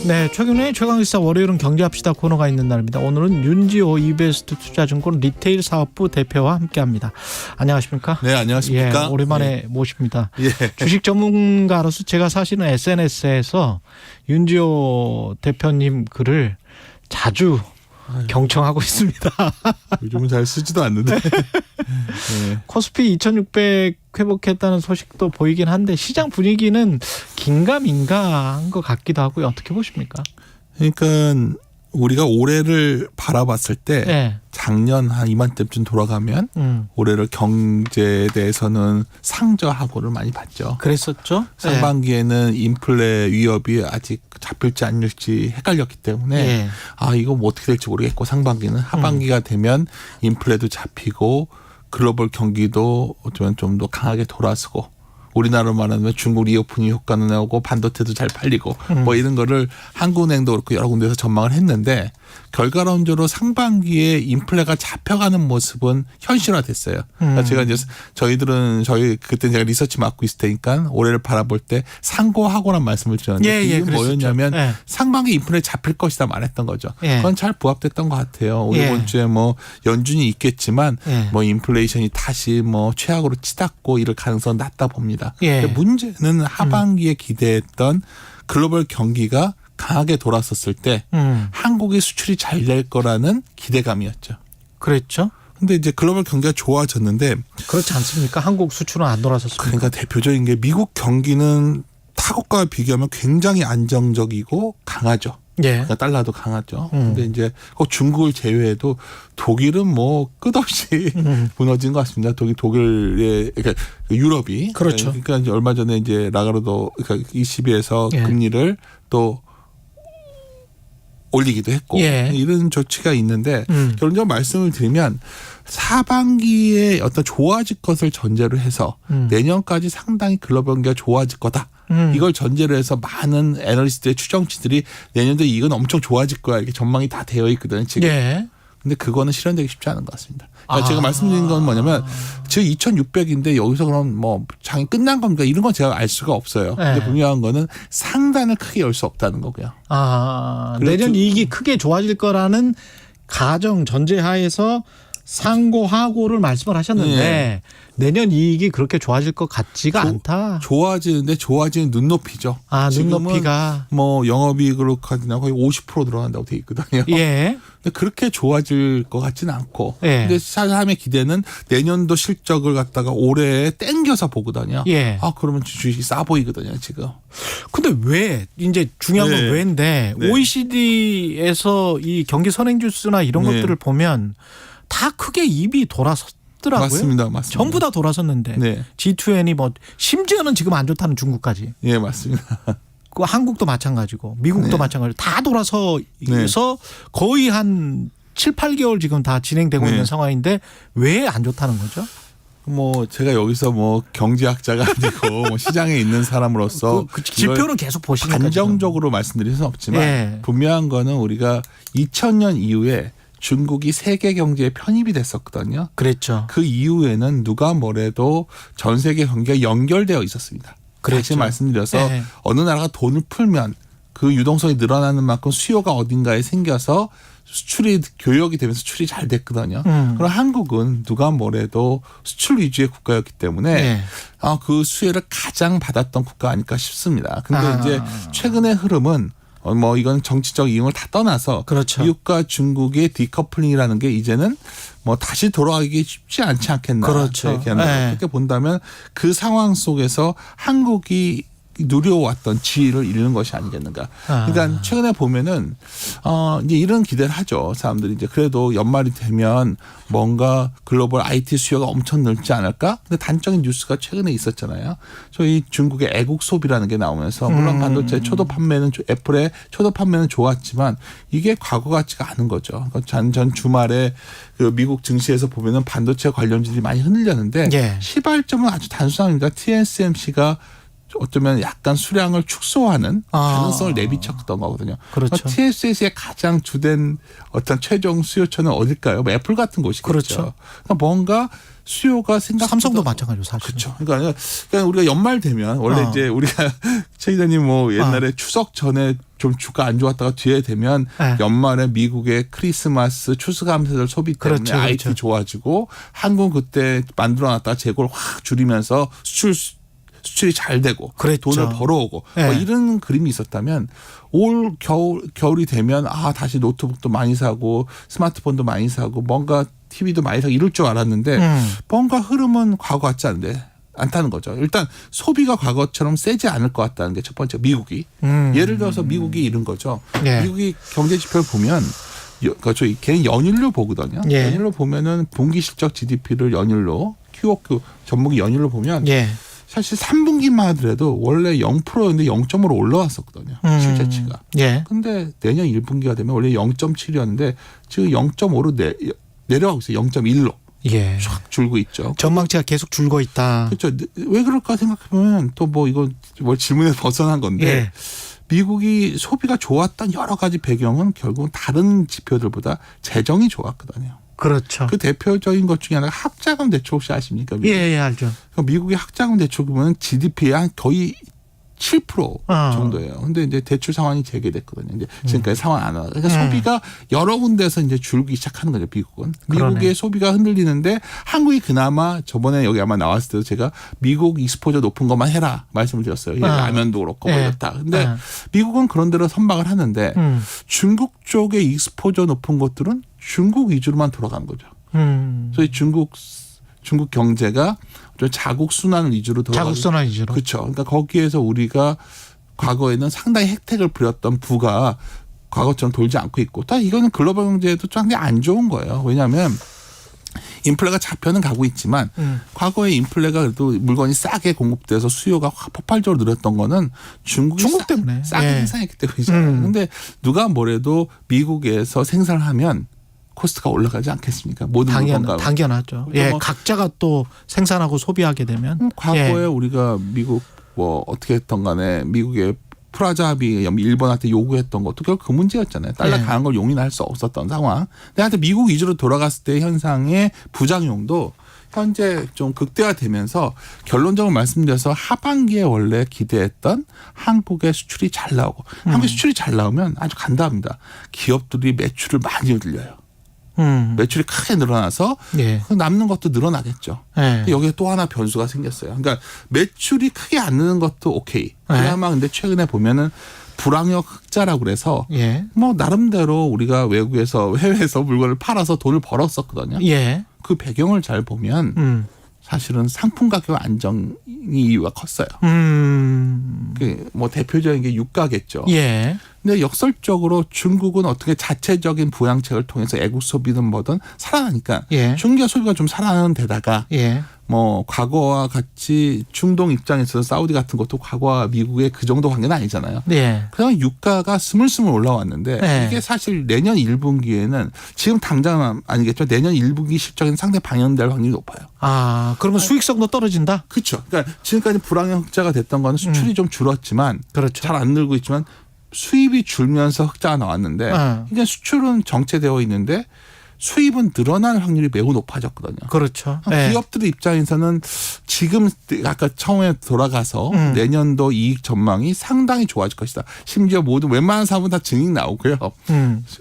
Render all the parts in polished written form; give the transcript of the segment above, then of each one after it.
네, 최근에 최강시사 월요일은 경제합시다 코너가 있는 날입니다. 오늘은 윤지호 이베스트 투자증권 리테일 사업부 대표와 함께합니다. 안녕하십니까? 네, 안녕하십니까? 예, 오랜만에 예. 모십니다. 예. 주식 전문가로서 제가 사실은 SNS에서 윤지호 대표님 글을 자주 경청하고 있습니다. 요즘은 잘 쓰지도 않는데. 네. 코스피 2600 회복했다는 소식도 보이긴 한데 시장 분위기는 긴가민가한 것 같기도 하고요. 어떻게 보십니까? 그러니까 우리가 올해를 바라봤을 때 네. 작년 한 이맘때쯤 돌아가면 올해를 경제에 대해서는 상저하고를 많이 봤죠. 그랬었죠. 상반기에는 인플레 위협이 아직 잡힐지 아닐지 헷갈렸기 때문에 네. 이거 뭐 어떻게 될지 모르겠고 상반기는 하반기가 되면 인플레도 잡히고 글로벌 경기도 어쩌면 좀 더 강하게 돌아서고 우리나라로 말하면 중국 리오프닝 효과는 나오고 반도체도 잘 팔리고 뭐 이런 거를 한국은행도 그렇고 여러 군데서 전망을 했는데 결과론적으로 상반기에 인플레가 잡혀가는 모습은 현실화됐어요. 그러니까 제가 이제 저희 그때 제가 리서치 맡고 있을 테니까 올해를 바라볼 때 상고하고란 말씀을 드렸는데 이게 뭐였냐면 상반기 인플레 잡힐 것이다 말했던 거죠. 그건 잘 부합됐던 것 같아요. 이번 주에 뭐 연준이 있겠지만 뭐 인플레이션이 다시 뭐 최악으로 치닫고 이럴 가능성은 낮다 봅니다. 문제는 하반기에 기대했던 글로벌 경기가 강하게 돌았었을 때 한국의 수출이 잘 될 거라는 기대감이었죠. 그랬죠. 근데 이제 글로벌 경기가 좋아졌는데 그렇지 않습니까? 한국 수출은 안 돌아섰습니다. 그러니까 대표적인 게 미국 경기는 타국과 비교하면 굉장히 안정적이고 강하죠. 그러니까 달러도 강하죠. 근데 이제 꼭 중국을 제외해도 독일은 뭐 끝없이 무너진 것 같습니다. 독일의 그러니까 유럽이 그렇죠. 그러니까 이제 얼마 전에 이제 라가르도 그러니까 ECB에서 금리를 또 올리기도 했고 이런 조치가 있는데 결론적으로 말씀을 드리면 하반기에 어떤 좋아질 것을 전제로 해서 내년까지 상당히 글로벌 경기가 좋아질 거다. 이걸 전제로 해서 많은 애널리스트의 추정치들이 내년도에 이건 엄청 좋아질 거야 이렇게 전망이 다 되어 있거든요 지금. 근데 그거는 실현되기 쉽지 않은 것 같습니다. 그러니까 제가 말씀드린 건 뭐냐면 지금 2,600인데 여기서 그럼 뭐 장이 끝난 겁니까? 이런 건 제가 알 수가 없어요. 근데 분명한 거는 상단을 크게 열 수 없다는 거고요. 내년 이익이 크게 좋아질 거라는 가정 전제하에서 상고하고를 말씀을 하셨는데 내년 이익이 그렇게 좋아질 것 같지가 않다. 좋아지는데 좋아지는 눈높이죠. 눈높이가 뭐 영업이익으로 거의 50% 들어간다고 돼 있거든요. 근데 그렇게 좋아질 것 같지는 않고. 근데 사람의 기대는 내년도 실적을 갖다가 올해 땡겨서 보거든요. 그러면 주식이 싸 보이거든요, 지금. 근데 왜 이제 중요한 건 왜인데 OECD에서 이 경기 선행지수나 이런 것들을 보면 다 크게 입이 돌아섰더라고요. 맞습니다. 전부 다 돌아섰는데 G20이 뭐 심지어는 지금 안 좋다는 중국까지. 맞습니다. 그 한국도 마찬가지고 미국도 마찬가지로 다 돌아서 거의 한 7, 8개월 지금 다 진행되고 있는 상황인데 왜 안 좋다는 거죠? 뭐 제가 여기서 뭐 경제학자가 아니고 뭐 시장에 있는 사람으로서 그 지표는 계속 보시니까 단정적으로 말씀드릴 수는 없지만 분명한 거는 우리가 2000년 이후에 중국이 세계 경제에 편입이 됐었거든요. 그랬죠. 그 이후에는 누가 뭐래도 전 세계 경기가 연결되어 있었습니다. 다시 말씀드려서 어느 나라가 돈을 풀면 그 유동성이 늘어나는 만큼 수요가 어딘가에 생겨서 수출이 교역이 되면서 수출이 잘 됐거든요. 그럼 한국은 누가 뭐래도 수출 위주의 국가였기 때문에 그 수혜를 가장 받았던 국가 아닐까 싶습니다. 근데 이제 최근의 흐름은 뭐 이건 정치적 이용을 다 떠나서 미국과 중국의 디커플링이라는 게 이제는 뭐 다시 돌아가기 쉽지 않지 않겠나. 그렇게 본다면 그 상황 속에서 한국이 누려왔던 지위를 잃는 것이 아니겠는가. 그러니까 최근에 보면은 이제 이런 기대를 하죠. 사람들이 이제 그래도 연말이 되면 뭔가 글로벌 IT 수요가 엄청 늘지 않을까? 근데 단적인 뉴스가 최근에 있었잖아요. 저희 중국의 애국 소비라는 게 나오면서 물론 반도체 초도 판매는 애플의 초도 판매는 좋았지만 이게 과거 같지가 않은 거죠. 전 주말에 그 미국 증시에서 보면은 반도체 관련주들이 많이 흔들렸는데 시발점은 아주 단순합니다. TSMC가 어쩌면 약간 수량을 축소하는 가능성을 내비쳤던 거거든요. 그렇죠. TSS의 가장 주된 어떤 최종 수요처는 어딜까요? 뭐 애플 같은 곳이겠죠. 그렇죠. 그러니까 뭔가 수요가 생각보다 삼성도 마찬가지로 사실. 그렇죠. 그러니까 우리가 연말 되면 원래 이제 우리가 최 기자님 뭐 옛날에 추석 전에 좀 주가 안 좋았다가 뒤에 되면 연말에 미국의 크리스마스 추수감사절 소비 때문에 그렇죠, IT 그렇죠. 좋아지고 한국은 그때 만들어놨다가 재고를 확 줄이면서 수출이 잘 되고 그랬죠. 돈을 벌어오고 뭐 이런 그림이 있었다면 올 겨울이 되면 다시 노트북도 많이 사고 스마트폰도 많이 사고 뭔가 TV도 많이 사고 이럴 줄 알았는데 뭔가 흐름은 과거 같지 않다는 거죠. 일단 소비가 과거처럼 세지 않을 것 같다는 게 첫 번째. 미국이 예를 들어서 미국이 이런 거죠. 미국이 경제 지표를 보면 저희 걔는 연율로 보거든요. 연율로 보면은 분기 실적 GDP를 연율로 QOQ 전목이 연율로 보면 사실 3분기만 하더라도 원래 0%였는데 0.5로 올라왔었거든요. 실제치가. 근데 내년 1분기가 되면 원래 0.7이었는데 지금 0.5로 내려가고 있어요. 0.1로. 쫙 줄고 있죠. 전망치가 계속 줄고 있다. 그렇죠. 왜 그럴까 생각해보면 또 뭐 이건 뭐 질문에서 벗어난 건데 미국이 소비가 좋았던 여러 가지 배경은 결국은 다른 지표들보다 재정이 좋았거든요. 그렇죠. 그 대표적인 것 중에 하나가 학자금 대출 혹시 아십니까? 알죠. 미국의 학자금 대출 보면 GDP의 한 거의 7% 정도예요. 근데 이제 대출 상황이 재개됐거든요. 이제 지금까지 상황 안 와. 그러니까 소비가 여러 군데서 이제 줄기 시작하는 거죠. 미국은. 미국의 소비가 흔들리는데 한국이 그나마 저번에 여기 아마 나왔을 때도 제가 미국 익스포저 높은 것만 해라 말씀을 드렸어요. 라면도 그렇고 뭐 이렇다. 근데 미국은 그런 대로 선박을 하는데 중국 쪽의 익스포저 높은 것들은 중국 위주로만 돌아간 거죠.所以 중국 경제가 좀 자국 순환 위주로 돌아가고 자국 순환 위주로. 그렇죠. 그러니까 거기에서 우리가 과거에는 상당히 혜택을 부렸던 부가 과거처럼 돌지 않고 있고, 또 이거는 글로벌 경제에도 상당히 안 좋은 거예요. 왜냐하면 인플레가 잡혀는 가고 있지만 과거에 인플레가 그래도 물건이 싸게 공급돼서 수요가 확 폭발적으로 늘었던 거는 중국 때문에 싸게 생산했기 때문이잖아요. 그런데 누가 뭐래도 미국에서 생산을 하면 코스트가 올라가지 않겠습니까? 모든 물건가. 당연하죠. 각자가 또 생산하고 소비하게 되면. 과거에 우리가 미국 뭐 어떻게 했던 간에 미국의 프라자 합의 일본한테 요구했던 것도 결국 그 문제였잖아요. 달러 강한 걸 용인할 수 없었던 상황. 근데 하여튼 미국 위주로 돌아갔을 때 현상의 부작용도 현재 좀 극대화되면서 결론적으로 말씀드려서 하반기에 원래 기대했던 한국의 수출이 잘 나오고 한국의 수출이 잘 나오면 아주 간단합니다. 기업들이 매출을 많이 늘려요. 매출이 크게 늘어나서 남는 것도 늘어나겠죠. 여기에 또 하나 변수가 생겼어요. 그러니까 매출이 크게 안 느는 것도 오케이. 그나마 근데 최근에 보면은 불황역 흑자라고 그래서 뭐 나름대로 우리가 외국에서 해외에서 물건을 팔아서 돈을 벌었었거든요. 그 배경을 잘 보면 사실은 상품 가격 안정이 이유가 컸어요. 뭐 대표적인 게 유가겠죠. 근데 역설적으로 중국은 어떻게 자체적인 부양책을 통해서 애국 소비든 뭐든 살아나니까 중국의 소비가 좀 살아나는 데다가 뭐 과거와 같이 중동 입장에서 사우디 같은 것도 과거와 미국의 그 정도 관계는 아니잖아요. 그냥 유가가 스물스물 올라왔는데 이게 사실 내년 1분기에는 지금 당장 아니겠죠. 내년 1분기 실적에는 상당히 반영될 확률이 높아요. 그러면 수익성도 떨어진다? 그렇죠. 그러니까 지금까지 불황형 흑자가 됐던 거는 수출이 좀 줄었지만 잘 안 늘고 있지만 수입이 줄면서 흑자가 나왔는데 이제 수출은 정체되어 있는데 수입은 늘어날 확률이 매우 높아졌거든요. 그렇죠. 기업들 입장에서는 지금 아까 처음에 돌아가서 내년도 이익 전망이 상당히 좋아질 것이다. 심지어 모든 웬만한 사업은 다 증익 나오고요.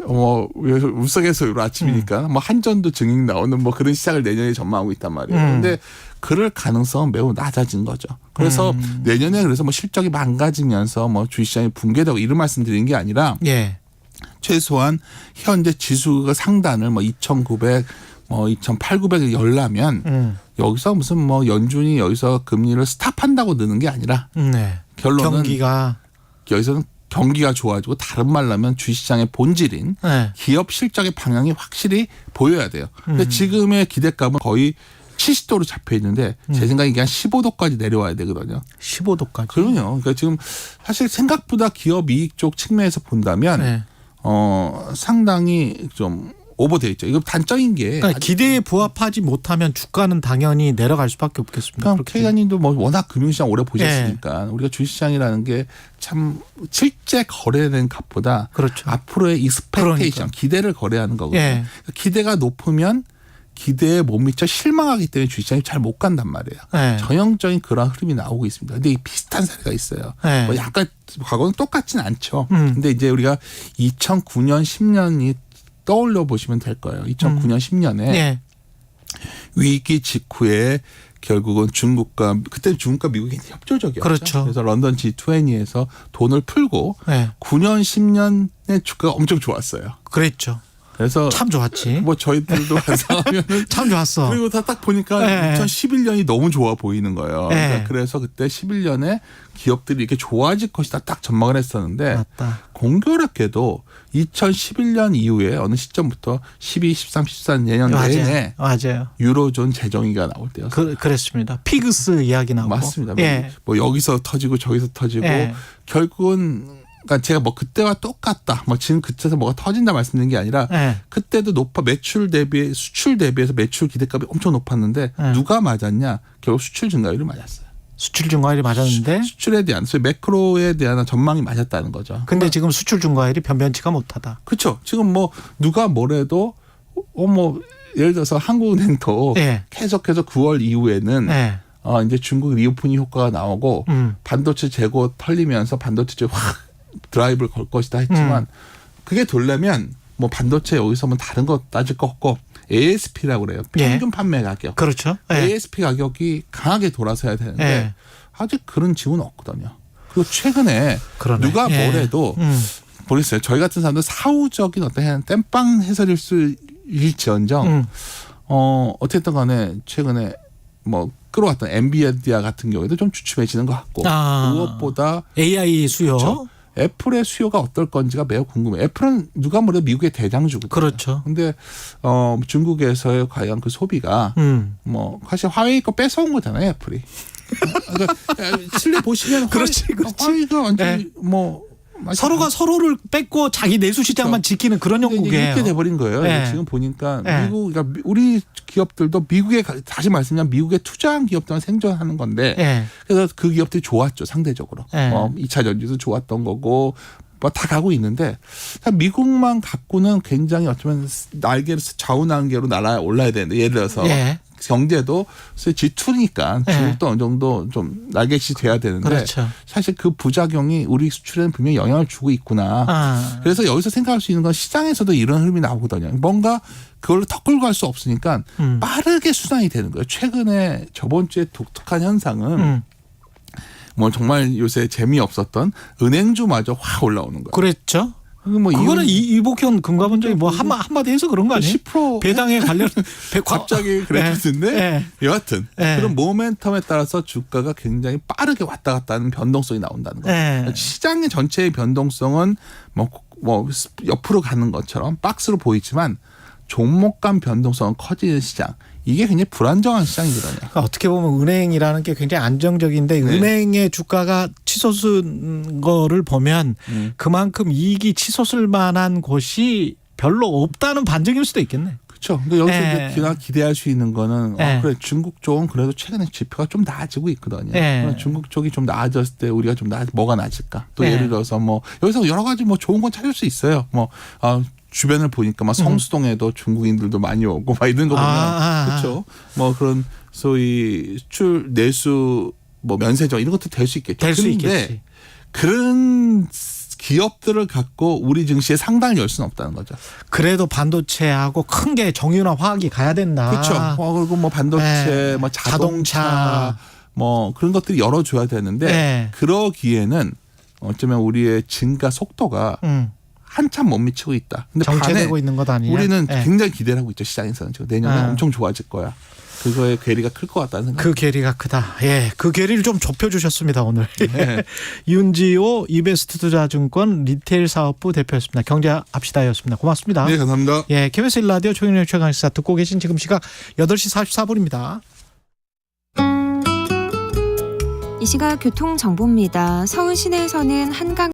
뭐 울석에서 아침이니까 뭐 한전도 증익 나오는 뭐 그런 시장을 내년에 전망하고 있단 말이에요. 그런데 그럴 가능성은 매우 낮아진 거죠. 그래서 내년에 그래서 뭐 실적이 망가지면서 뭐 주식시장이 붕괴되고 이런 말씀드리는 게 아니라 최소한 현재 지수가 상단을 뭐 2,900, 뭐 2,800을 열라면 여기서 무슨 뭐 연준이 여기서 금리를 스탑한다고 느는 게 아니라 결론은 여기서는 경기가 좋아지고 다른 말로 하면 주식시장의 본질인 기업 실적의 방향이 확실히 보여야 돼요. 근데 지금의 기대감은 거의 70도로 잡혀 있는데 제 생각에 이게 한 15도까지 내려와야 되거든요. 15도까지. 그럼요. 그러니까 지금 사실 생각보다 기업 이익 쪽 측면에서 본다면 상당히 좀 오버돼 있죠. 이거 단적인 게 그러니까 기대에 부합하지 못하면 주가는 당연히 내려갈 수밖에 없겠습니다. K관님도 뭐 워낙 금융시장 오래 보셨으니까 우리가 주식시장이라는 게 참 실제 거래된 값보다 그렇죠. 앞으로의 익스펙테이션 그러니까. 기대를 거래하는 거거든요. 그러니까 기대가 높으면 기대에 못 미쳐 실망하기 때문에 주식시장이 잘 못 간단 말이에요. 전형적인 그런 흐름이 나오고 있습니다. 근데 비슷한 사례가 있어요. 뭐 약간 과거는 똑같지는 않죠. 근데 이제 우리가 2009년 10년이 떠올려 보시면 될 거예요. 2009년 10년에 위기 직후에 결국은 중국과 그때 중국과 미국이 협조적이었죠. 그렇죠. 그래서 런던 G20에서 돈을 풀고 9년 10년의 주가가 엄청 좋았어요. 그랬죠. 그래서 참 좋았지. 뭐 저희들도 반성하면 참 좋았어. 그리고 다 딱 보니까 2011년이 너무 좋아 보이는 거예요. 그러니까 그래서 그때 11년에 기업들이 이렇게 좋아질 것이다 딱 전망을 했었는데 맞다. 공교롭게도 2011년 이후에 어느 시점부터 12, 13, 14 내년 내내 맞아요. 유로존 재정의가 나올 때였어요. 그랬습니다. 피그스 이야기 나오고. 맞습니다. 뭐 여기서 터지고 저기서 터지고 결국은 그러니까 제가 뭐 그때와 똑같다. 뭐 지금 그때서 뭐가 터진다 말씀드린 게 아니라 그때도 매출 대비 수출 대비해서 매출 기대값이 엄청 높았는데 누가 맞았냐? 결국 수출 증가율이 맞았어요. 수출 증가율이 맞았는데 수출에 대한 소위 매크로에 대한 전망이 맞았다는 거죠. 근데 지금 수출 증가율이 변변치가 못하다. 그렇죠. 지금 뭐 누가 뭐래도 뭐 예를 들어서 한국은행도 계속해서 9월 이후에는 이제 중국 리오프닝 효과가 나오고 반도체 재고 털리면서 반도체 확 드라이브를 걸 것이다 했지만 그게 되려면 뭐 반도체 여기서 뭐 다른 거 따질 거 없고 ASP라고 그래요. 평균 판매 가격. 그렇죠. ASP 가격이 강하게 돌아서야 되는데 아직 그런 지원은 없거든요. 그리고 최근에 누가 뭐래도 모르겠어요. 저희 같은 사람들 사후적인 어떤 땜빵 해설일 수일지언정 어쨌든 간에 최근에 뭐 끌어왔던 엔비디아 같은 경우에도 좀 주춤해지는 것 같고 무엇보다 AI 수요. 그렇죠. 애플의 수요가 어떨 건지가 매우 궁금해요. 애플은 누가 뭐래도 미국의 대장주거든요. 그렇죠. 근데 중국에서의 과연 그 소비가 뭐 사실 화웨이 거 뺏어온 거잖아요, 애플이. 그러니까 실내 보시면 그렇지. 화웨이가 완전히 뭐 서로가 서로를 뺏고 자기 내수 시장만 지키는 그런 형국이에요. 이렇게 돼버린 거예요. 지금 보니까 미국, 그러니까 우리 기업들도 미국에 다시 말씀드리면 미국에 투자한 기업들만 생존하는 건데 그래서 그 기업들이 좋았죠 상대적으로. 2차 전지도 좋았던 거고 뭐 다 가고 있는데 미국만 갖고는 굉장히 어쩌면 날개를 좌우 날개로 날아 올라야 되는데 예를 들어서. 경제도 G2니까 중국도 어느 정도 좀 날개짓이 돼야 되는데 사실 그 부작용이 우리 수출에는 분명히 영향을 주고 있구나. 그래서 여기서 생각할 수 있는 건 시장에서도 이런 흐름이 나오거든요. 뭔가 그걸로 더 끌고 갈 수 없으니까 빠르게 수단이 되는 거예요. 최근에 저번 주에 독특한 현상은 뭐 정말 요새 재미없었던 은행주마저 확 올라오는 거예요. 그랬죠. 뭐 그거는 이복현 금감원장이 뭐 한마디 해서 그런 거 아니에요? 10% 배당에 관련 갑자기 그랬는데 여하튼 그런 모멘텀에 따라서 주가가 굉장히 빠르게 왔다 갔다 하는 변동성이 나온다는 거예요. 시장의 전체의 변동성은 뭐 옆으로 가는 것처럼 박스로 보이지만 종목 간 변동성은 커지는 시장. 이게 굉장히 불안정한 시장이거든요. 그러니까 어떻게 보면 은행이라는 게 굉장히 안정적인데 은행의 주가가 치솟은 거를 보면 그만큼 이익이 치솟을 만한 곳이 별로 없다는 반증일 수도 있겠네. 그렇죠. 근데 여기서 이제 기대할 수 있는 거는 그래 중국 쪽은 그래도 최근에 지표가 좀 나아지고 있거든요. 중국 쪽이 좀 나아졌을 때 우리가 좀 뭐가 나아질까? 또 예를 들어서 뭐 여기서 여러 가지 뭐 좋은 건 찾을 수 있어요. 뭐 주변을 보니까 막 성수동에도 중국인들도 많이 오고 막 이런 거 보면 그렇죠. 뭐 그런 소위 수출 내수 뭐 면세점 이런 것도 될 수 있겠죠. 될 수 있겠지. 그런 기업들을 갖고 우리 증시에 상당히 열 수는 없다는 거죠. 그래도 반도체하고 큰 게 정유나 화학이 가야 된다. 그렇죠. 그리고 뭐 반도체, 뭐 자동차 뭐 그런 것들이 열어줘야 되는데 그러기에는 어쩌면 우리의 증가 속도가 한참 못 미치고 있다. 근데 정체되고 있는 것 아니냐? 우리는 굉장히 기대를 하고 있죠. 시장에서는 지금 내년에 엄청 좋아질 거야. 그거의 괴리가 클 것 같다는 생각. 그 괴리가 크다. 그 괴리를 좀 좁혀주셨습니다 오늘. 윤지호 이베스트 투자증권 리테일 사업부 대표였습니다. 경제합시다였습니다. 고맙습니다. 네, 감사합니다. KBS 1라디오 최경영의 최강시사 듣고 계신 지금 시각 8시 44분입니다. 이 시각 교통정보입니다. 서울 시내에서는 한강